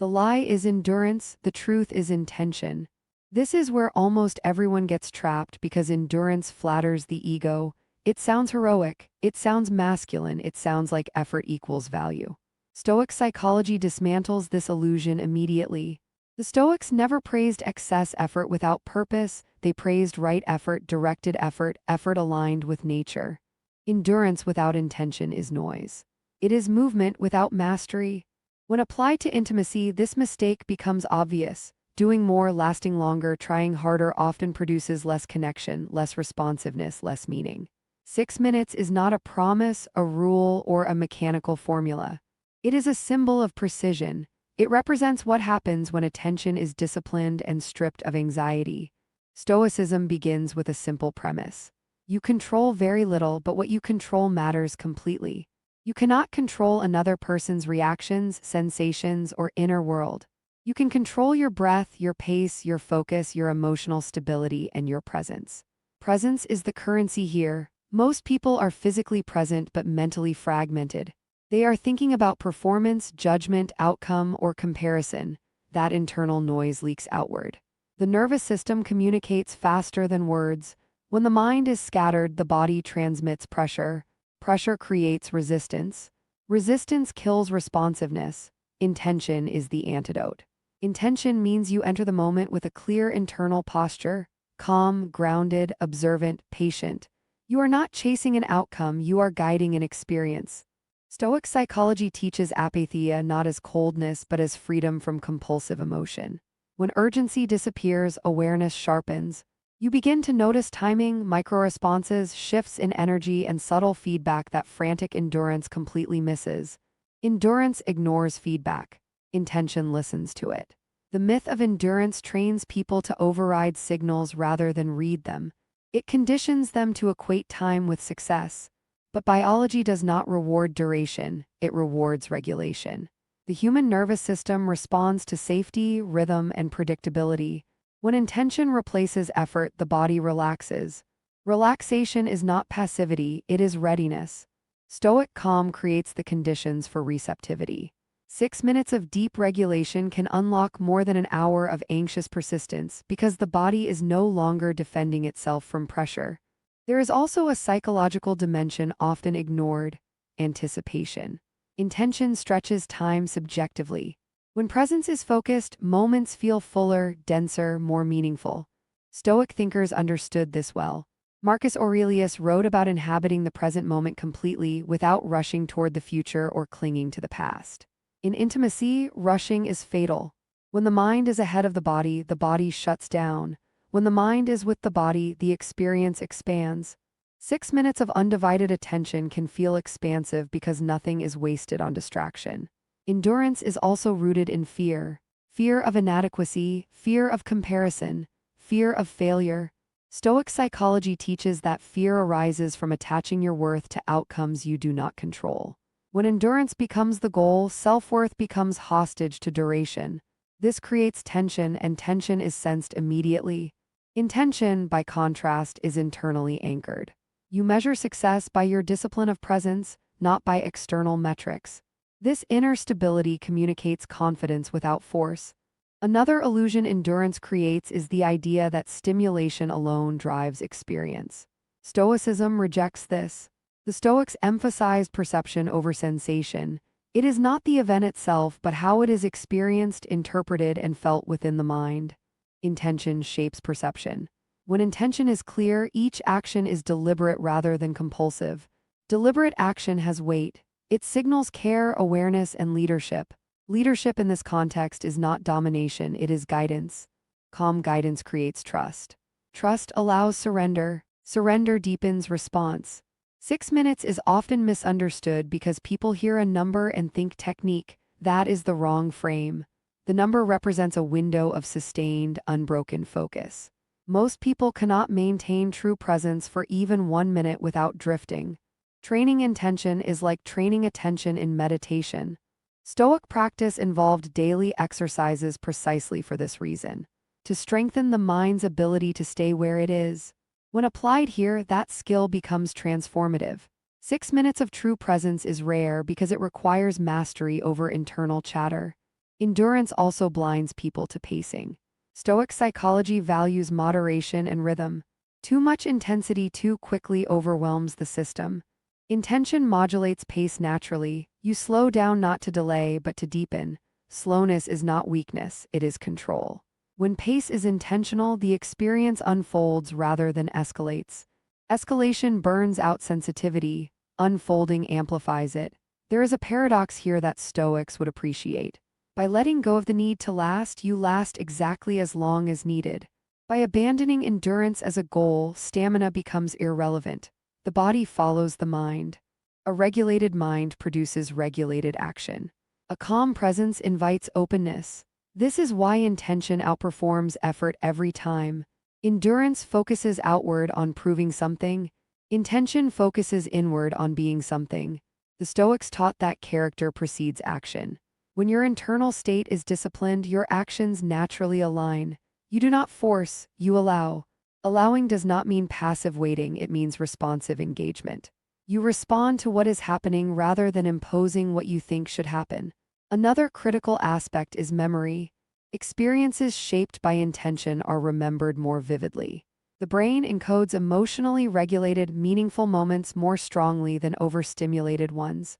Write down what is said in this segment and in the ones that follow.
The lie is endurance, the truth is intention. This is where almost everyone gets trapped because endurance flatters the ego. It sounds heroic, it sounds masculine, it sounds like effort equals value. Stoic psychology dismantles this illusion immediately. The Stoics never praised excess effort without purpose, they praised right effort, directed effort, effort aligned with nature. Endurance without intention is noise. It is movement without mastery. When applied to intimacy, this mistake becomes obvious. Doing more, lasting longer, trying harder often produces less connection, less responsiveness, less meaning. 6 minutes is not a promise, a rule, or a mechanical formula. It is a symbol of precision. It represents what happens when attention is disciplined and stripped of anxiety. Stoicism begins with a simple premise. You control very little, but what you control matters completely. You cannot control another person's reactions, sensations, or inner world. You can control your breath, your pace, your focus, your emotional stability, and your presence. Presence is the currency here. Most people are physically present but mentally fragmented. They are thinking about performance, judgment, outcome, or comparison. That internal noise leaks outward. The nervous system communicates faster than words. When the mind is scattered, the body transmits pressure. Pressure creates resistance. Resistance kills responsiveness. Intention is the antidote. Intention means you enter the moment with a clear internal posture, calm, grounded, observant, patient. You are not chasing an outcome, you are guiding an experience. Stoic psychology teaches apatheia not as coldness but as freedom from compulsive emotion. When urgency disappears, awareness sharpens. You begin to notice timing, micro-responses, shifts in energy, and subtle feedback that frantic endurance completely misses. Endurance ignores feedback. Intention listens to it. The myth of endurance trains people to override signals rather than read them. It conditions them to equate time with success. But biology does not reward duration, it rewards regulation. The human nervous system responds to safety, rhythm, and predictability. When intention replaces effort, the body relaxes. Relaxation is not passivity, it is readiness. Stoic calm creates the conditions for receptivity. 6 minutes of deep regulation can unlock more than an hour of anxious persistence because the body is no longer defending itself from pressure. There is also a psychological dimension often ignored: anticipation. Intention stretches time subjectively. When presence is focused, moments feel fuller, denser, more meaningful. Stoic thinkers understood this well. Marcus Aurelius wrote about inhabiting the present moment completely without rushing toward the future or clinging to the past. In intimacy, rushing is fatal. When the mind is ahead of the body shuts down. When the mind is with the body, the experience expands. 6 minutes of undivided attention can feel expansive because nothing is wasted on distraction. Endurance is also rooted in fear. Fear of inadequacy, fear of comparison, fear of failure. Stoic psychology teaches that fear arises from attaching your worth to outcomes you do not control. When endurance becomes the goal, self-worth becomes hostage to duration. This creates tension, and tension is sensed immediately. Intention, by contrast, is internally anchored. You measure success by your discipline of presence, not by external metrics. This inner stability communicates confidence without force. Another illusion endurance creates is the idea that stimulation alone drives experience. Stoicism rejects this. The Stoics emphasized perception over sensation. It is not the event itself, but how it is experienced, interpreted, and felt within the mind. Intention shapes perception. When intention is clear, each action is deliberate rather than compulsive. Deliberate action has weight. It signals care, awareness, and leadership. Leadership in this context is not domination, it is guidance. Calm guidance creates trust. Trust allows surrender. Surrender deepens response. 6 minutes is often misunderstood because people hear a number and think technique. That is the wrong frame. The number represents a window of sustained, unbroken focus. Most people cannot maintain true presence for even 1 minute without drifting. Training intention is like training attention in meditation. Stoic practice involved daily exercises precisely for this reason, to strengthen the mind's ability to stay where it is. When applied here, that skill becomes transformative. 6 minutes of true presence is rare because it requires mastery over internal chatter. Endurance also blinds people to pacing. Stoic psychology values moderation and rhythm. Too much intensity too quickly overwhelms the system. Intention modulates pace naturally. You slow down not to delay but to deepen. Slowness is not weakness, it is control. When pace is intentional, the experience unfolds rather than escalates. Escalation burns out sensitivity, unfolding amplifies it. There is a paradox here that Stoics would appreciate. By letting go of the need to last, you last exactly as long as needed. By abandoning endurance as a goal, stamina becomes irrelevant. The body follows the mind. A regulated mind produces regulated action. A calm presence invites openness. This is why intention outperforms effort every time. Endurance focuses outward on proving something. Intention focuses inward on being something. The Stoics taught that character precedes action. When your internal state is disciplined, your actions naturally align. You do not force, you allow. Allowing does not mean passive waiting, it means responsive engagement. You respond to what is happening rather than imposing what you think should happen. Another critical aspect is memory. Experiences shaped by intention are remembered more vividly. The brain encodes emotionally regulated, meaningful moments more strongly than overstimulated ones.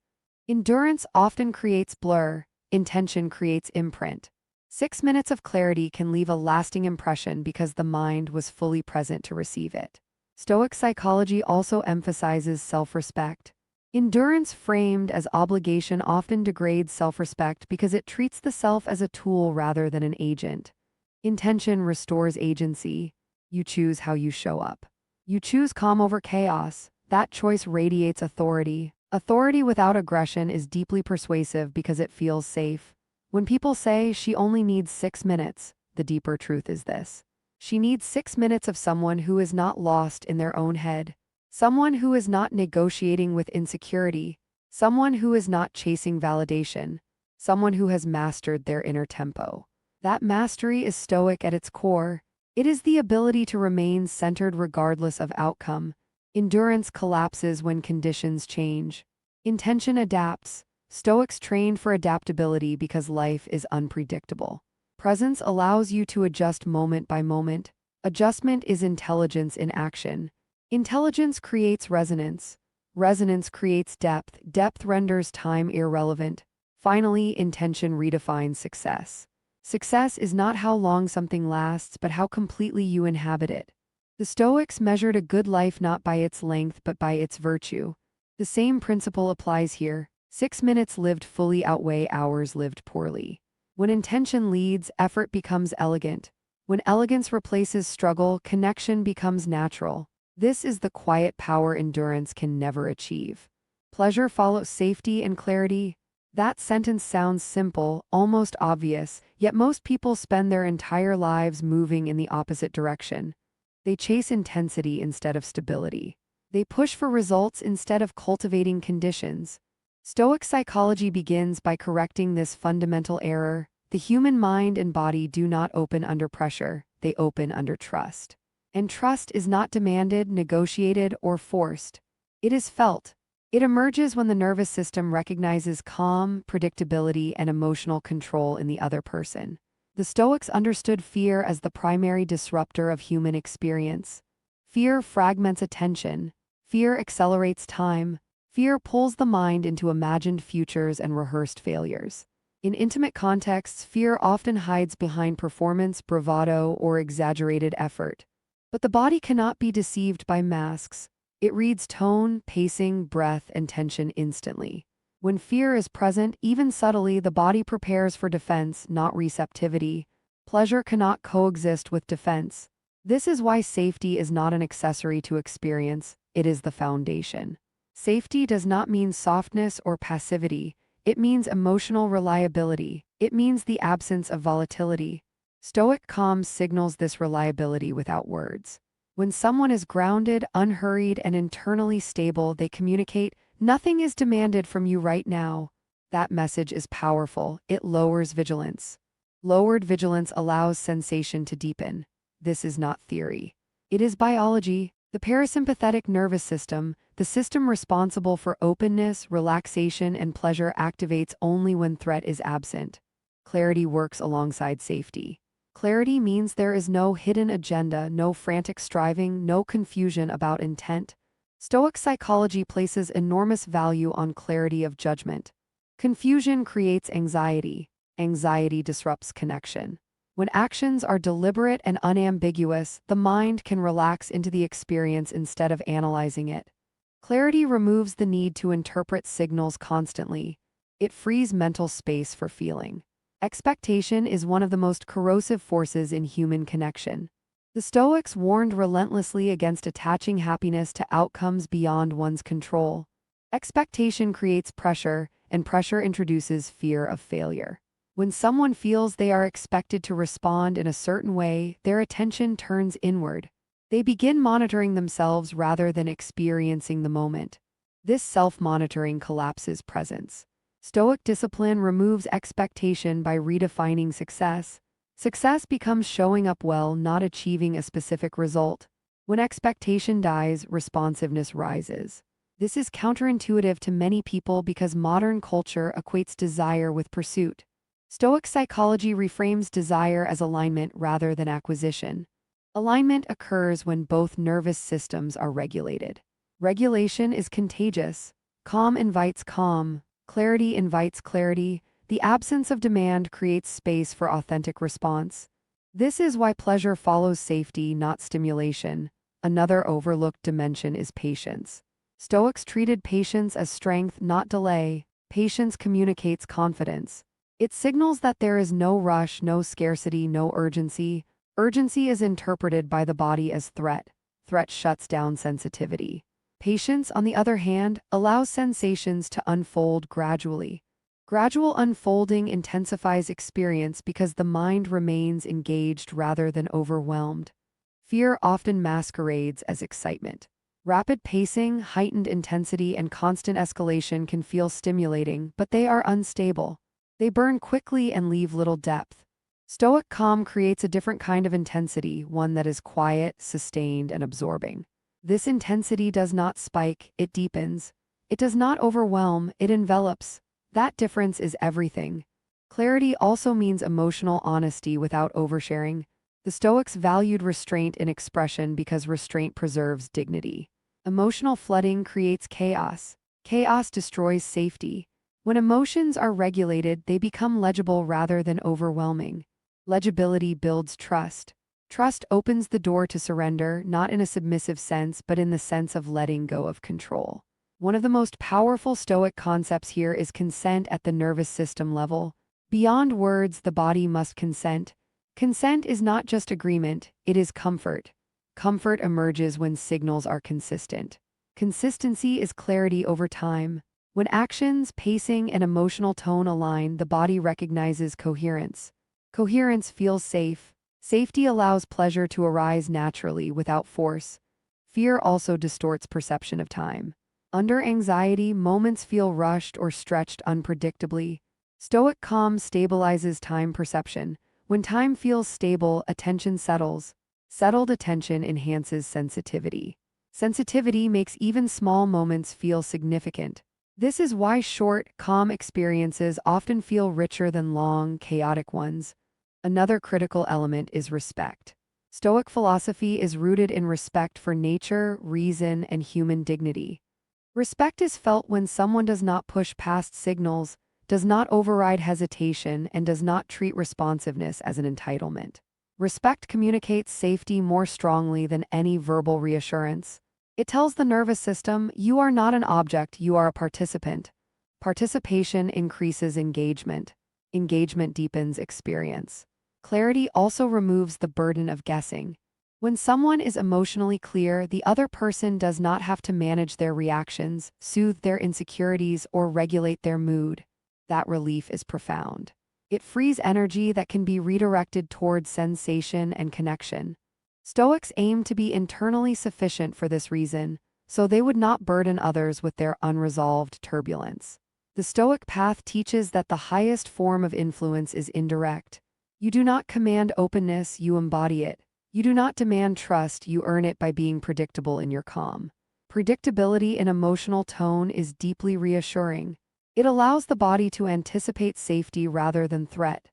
Endurance often creates blur, intention creates imprint. 6 minutes of clarity can leave a lasting impression because the mind was fully present to receive it. Stoic psychology also emphasizes self-respect. Endurance framed as obligation often degrades self-respect because it treats the self as a tool rather than an agent. Intention restores agency. You choose how you show up. You choose calm over chaos. That choice radiates authority. Authority without aggression is deeply persuasive because it feels safe. When people say she only needs 6 minutes, the deeper truth is this. She needs 6 minutes of someone who is not lost in their own head. Someone who is not negotiating with insecurity. Someone who is not chasing validation. Someone who has mastered their inner tempo. That mastery is Stoic at its core. It is the ability to remain centered regardless of outcome. Endurance collapses when conditions change. Intention adapts. Stoics trained for adaptability because life is unpredictable. Presence allows you to adjust moment by moment. Adjustment is intelligence in action. Intelligence creates resonance. Resonance creates depth. Depth renders time irrelevant. Finally, intention redefines success. Success is not how long something lasts, but how completely you inhabit it. The Stoics measured a good life not by its length but by its virtue. The same principle applies here. 6 minutes lived fully outweigh hours lived poorly. When intention leads, effort becomes elegant. When elegance replaces struggle, connection becomes natural. This is the quiet power endurance can never achieve. Pleasure follows safety and clarity. That sentence sounds simple, almost obvious, yet most people spend their entire lives moving in the opposite direction. They chase intensity instead of stability. They push for results instead of cultivating conditions. Stoic psychology begins by correcting this fundamental error. The human mind and body do not open under pressure, they open under trust. And trust is not demanded, negotiated, or forced. It is felt. It emerges when the nervous system recognizes calm, predictability, and emotional control in the other person. The Stoics understood fear as the primary disruptor of human experience. Fear fragments attention. Fear accelerates time. Fear pulls the mind into imagined futures and rehearsed failures. In intimate contexts, fear often hides behind performance, bravado, or exaggerated effort. But the body cannot be deceived by masks. It reads tone, pacing, breath, and tension instantly. When fear is present, even subtly, the body prepares for defense, not receptivity. Pleasure cannot coexist with defense. This is why safety is not an accessory to experience, it is the foundation. Safety does not mean softness or passivity. It means emotional reliability. It means the absence of volatility. Stoic calm signals this reliability without words. When someone is grounded, unhurried, and internally stable, they communicate, "Nothing is demanded from you right now." That message is powerful. It lowers vigilance. Lowered vigilance allows sensation to deepen. This is not theory. It is biology. The parasympathetic nervous system, the system responsible for openness, relaxation, and pleasure, activates only when threat is absent. Clarity works alongside safety. Clarity means there is no hidden agenda, no frantic striving, no confusion about intent. Stoic psychology places enormous value on clarity of judgment. Confusion creates anxiety. Anxiety disrupts connection. When actions are deliberate and unambiguous, the mind can relax into the experience instead of analyzing it. Clarity removes the need to interpret signals constantly. It frees mental space for feeling. Expectation is one of the most corrosive forces in human connection. The Stoics warned relentlessly against attaching happiness to outcomes beyond one's control. Expectation creates pressure, and pressure introduces fear of failure. When someone feels they are expected to respond in a certain way, their attention turns inward. They begin monitoring themselves rather than experiencing the moment. This self-monitoring collapses presence. Stoic discipline removes expectation by redefining success. Success becomes showing up well, not achieving a specific result. When expectation dies, responsiveness rises. This is counterintuitive to many people because modern culture equates desire with pursuit. Stoic psychology reframes desire as alignment rather than acquisition. Alignment occurs when both nervous systems are regulated. Regulation is contagious. Calm invites calm. Clarity invites clarity. The absence of demand creates space for authentic response. This is why pleasure follows safety, not stimulation. Another overlooked dimension is patience. Stoics treated patience as strength, not delay. Patience communicates confidence. It signals that there is no rush, no scarcity, no urgency. Urgency is interpreted by the body as threat. Threat shuts down sensitivity. Patience, on the other hand, allows sensations to unfold gradually. Gradual unfolding intensifies experience because the mind remains engaged rather than overwhelmed. Fear often masquerades as excitement. Rapid pacing, heightened intensity, and constant escalation can feel stimulating, but they are unstable. They burn quickly and leave little depth. Stoic calm creates a different kind of intensity, one that is quiet, sustained, and absorbing. This intensity does not spike, it deepens. It does not overwhelm, it envelops. That difference is everything. Clarity also means emotional honesty without oversharing. The Stoics valued restraint in expression because restraint preserves dignity. Emotional flooding creates chaos. Chaos destroys safety. When emotions are regulated, they become legible rather than overwhelming. Legibility builds trust. Trust opens the door to surrender, not in a submissive sense, but in the sense of letting go of control. One of the most powerful Stoic concepts here is consent at the nervous system level. Beyond words, the body must consent. Consent is not just agreement, it is comfort. Comfort emerges when signals are consistent. Consistency is clarity over time. When actions, pacing, and emotional tone align, the body recognizes coherence. Coherence feels safe. Safety allows pleasure to arise naturally without force. Fear also distorts perception of time. Under anxiety, moments feel rushed or stretched unpredictably. Stoic calm stabilizes time perception. When time feels stable, attention settles. Settled attention enhances sensitivity. Sensitivity makes even small moments feel significant. This is why short, calm experiences often feel richer than long, chaotic ones. Another critical element is respect. Stoic philosophy is rooted in respect for nature, reason, and human dignity. Respect is felt when someone does not push past signals, does not override hesitation, and does not treat responsiveness as an entitlement. Respect communicates safety more strongly than any verbal reassurance. It tells the nervous system, you are not an object, you are a participant. Participation increases engagement. Engagement deepens experience. Clarity also removes the burden of guessing. When someone is emotionally clear, the other person does not have to manage their reactions, soothe their insecurities, or regulate their mood. That relief is profound. It frees energy that can be redirected towards sensation and connection. Stoics aim to be internally sufficient for this reason, so they would not burden others with their unresolved turbulence. The Stoic path teaches that the highest form of influence is indirect. You do not command openness, you embody it. You do not demand trust, you earn it by being predictable in your calm. Predictability in emotional tone is deeply reassuring. It allows the body to anticipate safety rather than threat.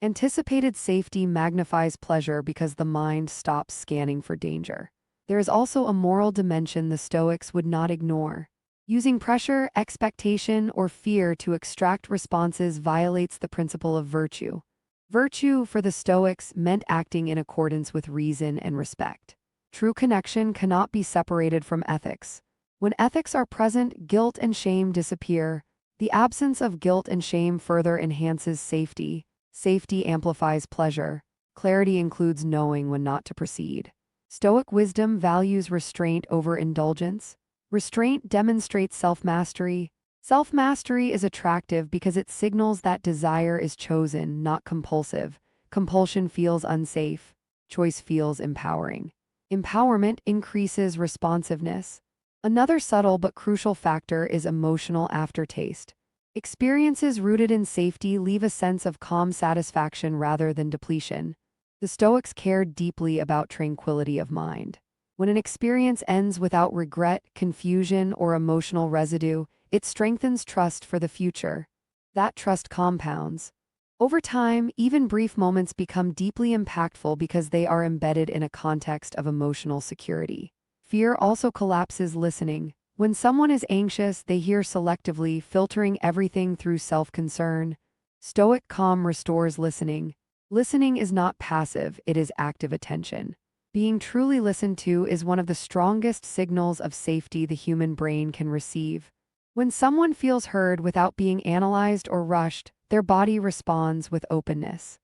Anticipated safety magnifies pleasure because the mind stops scanning for danger. There is also a moral dimension the Stoics would not ignore. Using pressure, expectation, or fear to extract responses violates the principle of virtue. Virtue, for the Stoics, meant acting in accordance with reason and respect. True connection cannot be separated from ethics. When ethics are present, guilt and shame disappear. The absence of guilt and shame further enhances safety. Safety amplifies pleasure. Clarity includes knowing when not to proceed. Stoic wisdom values restraint over indulgence. Restraint demonstrates self-mastery. Self-mastery is attractive because it signals that desire is chosen, not compulsive. Compulsion feels unsafe. Choice feels empowering. Empowerment increases responsiveness. Another subtle but crucial factor is emotional aftertaste. Experiences rooted in safety leave a sense of calm satisfaction rather than depletion. The Stoics cared deeply about tranquility of mind. When an experience ends without regret, confusion, or emotional residue, it strengthens trust for the future. That trust compounds. Over time, even brief moments become deeply impactful because they are embedded in a context of emotional security. Fear also collapses listening. When someone is anxious, they hear selectively, filtering everything through self-concern. Stoic calm restores listening. Listening is not passive, it is active attention. Being truly listened to is one of the strongest signals of safety the human brain can receive. When someone feels heard without being analyzed or rushed, their body responds with openness.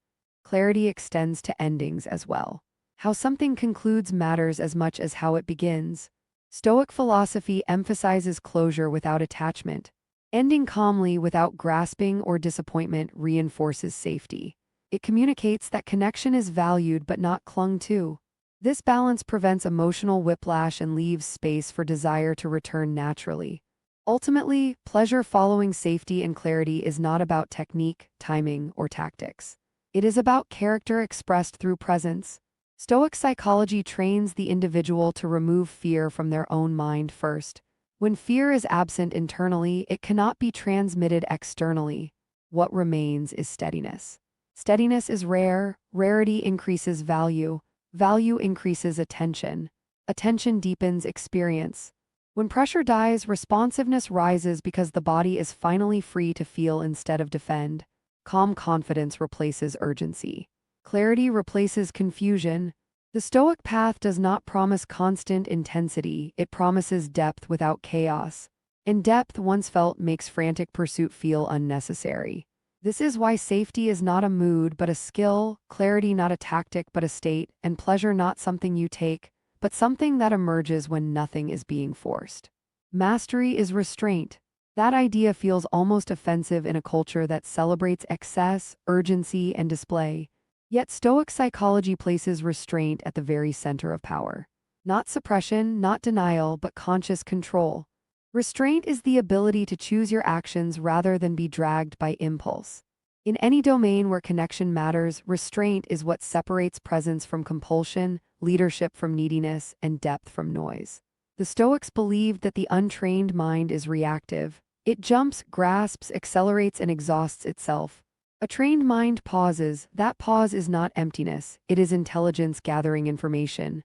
Clarity extends to endings as well. How something concludes matters as much as how it begins. Stoic philosophy emphasizes closure without attachment. Ending calmly without grasping or disappointment reinforces safety. It communicates that connection is valued but not clung to. This balance prevents emotional whiplash and leaves space for desire to return naturally. Ultimately, pleasure following safety and clarity is not about technique, timing, or tactics. It is about character expressed through presence. Stoic psychology trains the individual to remove fear from their own mind first. When fear is absent internally, it cannot be transmitted externally. What remains is steadiness. Steadiness is rare, rarity increases value, value increases attention, attention deepens experience. When pressure dies, responsiveness rises because the body is finally free to feel instead of defend. Calm confidence replaces urgency. Clarity replaces confusion. The Stoic path does not promise constant intensity, it promises depth without chaos. And depth, once felt, makes frantic pursuit feel unnecessary. This is why safety is not a mood but a skill, clarity not a tactic but a state, and pleasure not something you take, but something that emerges when nothing is being forced. Mastery is restraint. That idea feels almost offensive in a culture that celebrates excess, urgency, and display. Yet Stoic psychology places restraint at the very center of power. Not suppression, not denial, but conscious control. Restraint is the ability to choose your actions rather than be dragged by impulse. In any domain where connection matters, restraint is what separates presence from compulsion, leadership from neediness, and depth from noise. The Stoics believed that the untrained mind is reactive. It jumps, grasps, accelerates, and exhausts itself. A trained mind pauses. That pause is not emptiness, it is intelligence gathering information.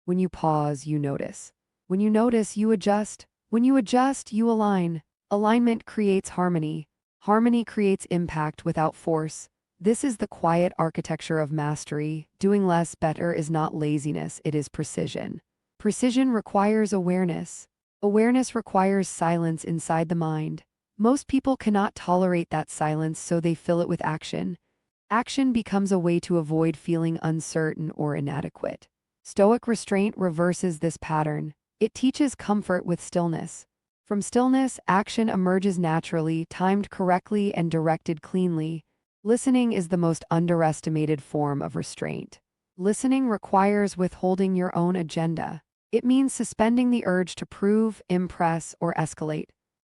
When you pause, you notice. When you notice, you adjust. When you adjust, you align. Alignment creates harmony. Harmony creates impact without force. This is the quiet architecture of mastery. Doing less better is not laziness, it is precision. Precision requires awareness. Awareness requires silence inside the mind. Most people cannot tolerate that silence, so they fill it with action. Action becomes a way to avoid feeling uncertain or inadequate. Stoic restraint reverses this pattern. It teaches comfort with stillness. From stillness, action emerges naturally, timed correctly and directed cleanly. Listening is the most underestimated form of restraint. Listening requires withholding your own agenda. It means suspending the urge to prove, impress, or escalate.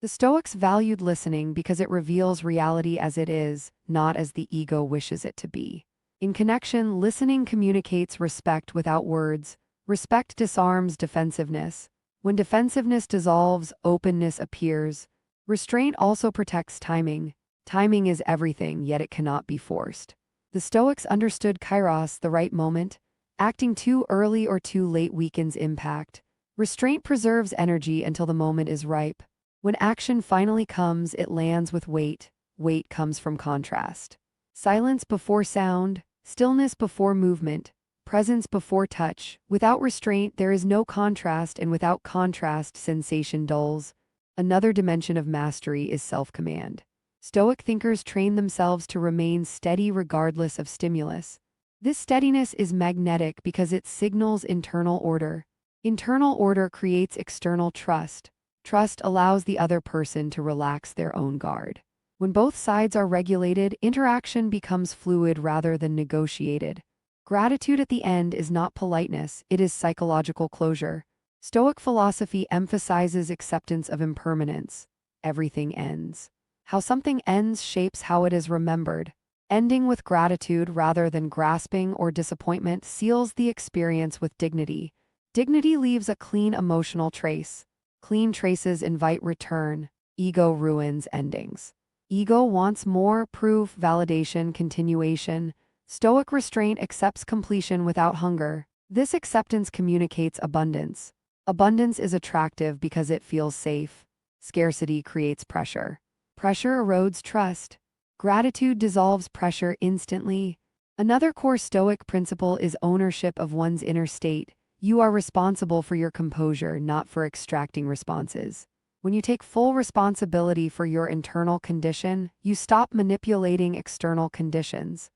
The Stoics valued listening because it reveals reality as it is, not as the ego wishes it to be. In connection, listening communicates respect without words. Respect disarms defensiveness. When defensiveness dissolves, openness appears. Restraint also protects timing. Timing is everything, yet it cannot be forced. The Stoics understood kairos, the right moment. Acting too early or too late weakens impact. Restraint preserves energy until the moment is ripe. When action finally comes, it lands with weight. Weight comes from contrast. Silence before sound, stillness before movement, presence before touch. Without restraint, there is no contrast, and without contrast, sensation dulls. Another dimension of mastery is self-command. Stoic thinkers train themselves to remain steady regardless of stimulus. This steadiness is magnetic because it signals internal order. Internal order creates external trust. Trust allows the other person to relax their own guard. When both sides are regulated, interaction becomes fluid rather than negotiated. Gratitude at the end is not politeness, it is psychological closure. Stoic philosophy emphasizes acceptance of impermanence. Everything ends. How something ends shapes how it is remembered. Ending with gratitude rather than grasping or disappointment seals the experience with dignity. Dignity leaves a clean emotional trace. Clean traces invite return. Ego ruins endings. Ego wants more, proof, validation, continuation. Stoic restraint accepts completion without hunger. This acceptance communicates abundance. Abundance is attractive because it feels safe. Scarcity creates pressure. Pressure erodes trust. Gratitude dissolves pressure instantly. Another core Stoic principle is ownership of one's inner state. You are responsible for your composure, not for extracting responses. When you take full responsibility for your internal condition, you stop manipulating external conditions.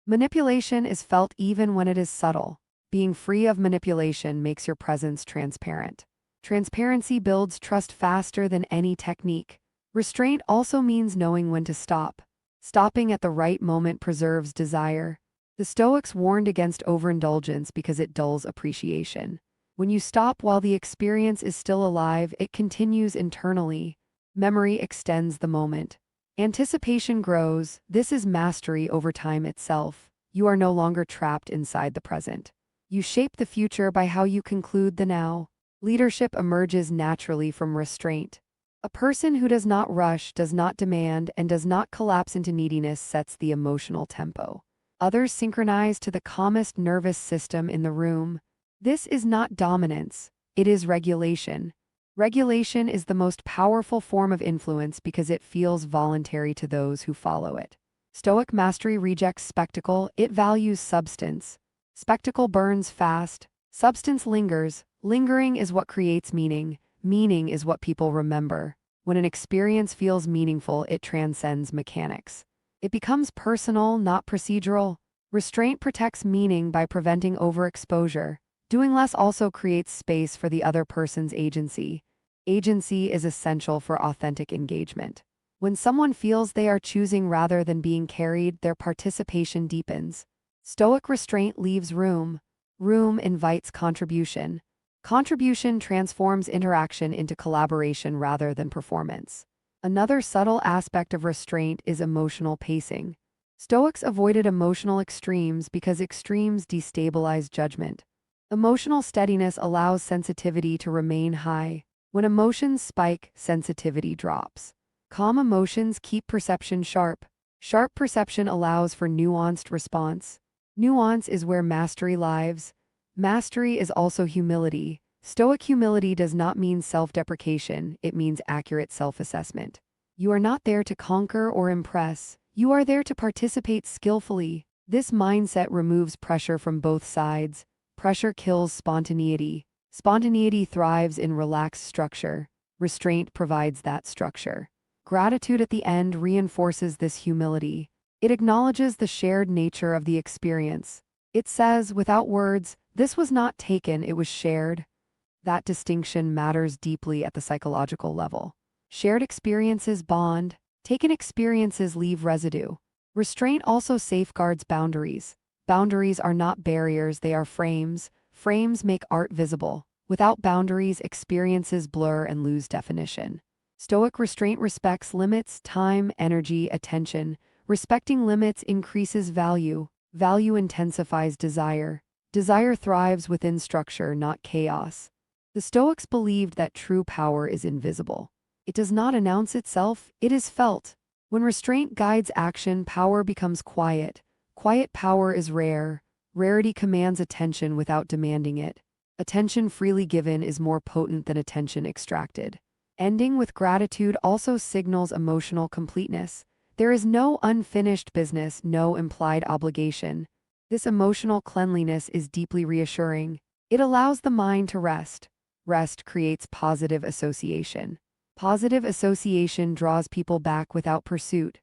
Manipulation is felt even when it is subtle. Being free of manipulation makes your presence transparent. Transparency builds trust faster than any technique. Restraint also means knowing when to stop. Stopping at the right moment preserves desire. The Stoics warned against overindulgence because it dulls appreciation. When you stop while the experience is still alive, it continues internally. Memory extends the moment. Anticipation grows. This is mastery over time itself. You are no longer trapped inside the present. You shape the future by how you conclude the now. Leadership emerges naturally from restraint. A person who does not rush, does not demand, and does not collapse into neediness sets the emotional tempo. Others synchronize to the calmest nervous system in the room. This is not dominance, it is regulation. Regulation is the most powerful form of influence because it feels voluntary to those who follow it. Stoic mastery rejects spectacle, it values substance. Spectacle burns fast, substance lingers. Lingering is what creates meaning. Meaning is what people remember. When an experience feels meaningful, it transcends mechanics. It becomes personal, not procedural. Restraint protects meaning by preventing overexposure. Doing less also creates space for the other person's agency. Agency is essential for authentic engagement. When someone feels they are choosing rather than being carried, their participation deepens. Stoic restraint leaves room. Room invites contribution. Contribution transforms interaction into collaboration rather than performance. Another subtle aspect of restraint is emotional pacing. Stoics avoided emotional extremes because extremes destabilize judgment. Emotional steadiness allows sensitivity to remain high. When emotions spike, sensitivity drops. Calm emotions keep perception sharp. Sharp perception allows for nuanced response. Nuance is where mastery lives. Mastery is also humility. Stoic humility does not mean self-deprecation, it means accurate self-assessment. You are not there to conquer or impress, you are there to participate skillfully. This mindset removes pressure from both sides. Pressure kills spontaneity. Spontaneity thrives in relaxed structure. Restraint provides that structure. Gratitude at the end reinforces this humility. It acknowledges the shared nature of the experience. It says, without words, this was not taken, it was shared. That distinction matters deeply at the psychological level. Shared experiences bond, taken experiences leave residue. Restraint also safeguards boundaries. Boundaries are not barriers, they are frames. Frames make art visible. Without boundaries, experiences blur and lose definition. Stoic restraint respects limits, time, energy, attention. Respecting limits increases value. Value intensifies desire. Desire thrives within structure, not chaos. The Stoics believed that true power is invisible. It does not announce itself, it is felt. When restraint guides action, power becomes quiet. Quiet power is rare. Rarity commands attention without demanding it. Attention freely given is more potent than attention extracted. Ending with gratitude also signals emotional completeness. There is no unfinished business, no implied obligation. This emotional cleanliness is deeply reassuring. It allows the mind to rest. Rest creates positive association. Positive association draws people back without pursuit.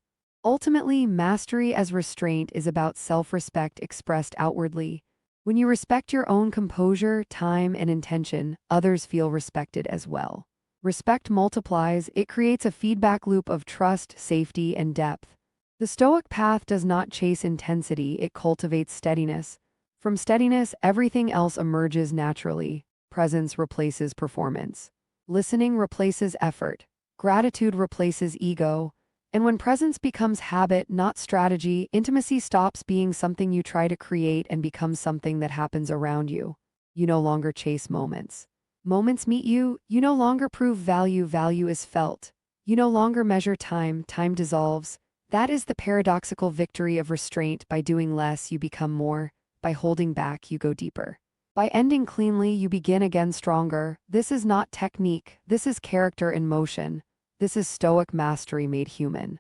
Ultimately, mastery as restraint is about self-respect expressed outwardly. When you respect your own composure, time, and intention, others feel respected as well. Respect multiplies, it creates a feedback loop of trust, safety, and depth. The Stoic path does not chase intensity, it cultivates steadiness. From steadiness, everything else emerges naturally. Presence replaces performance. Listening replaces effort. Gratitude replaces ego. And when presence becomes habit, not strategy, intimacy stops being something you try to create and becomes something that happens around you. You no longer chase moments. Moments meet you, you no longer prove value, value is felt. You no longer measure time, time dissolves. That is the paradoxical victory of restraint. By doing less, you become more. By holding back, you go deeper. By ending cleanly, you begin again stronger. This is not technique, this is character in motion. This is Stoic mastery made human.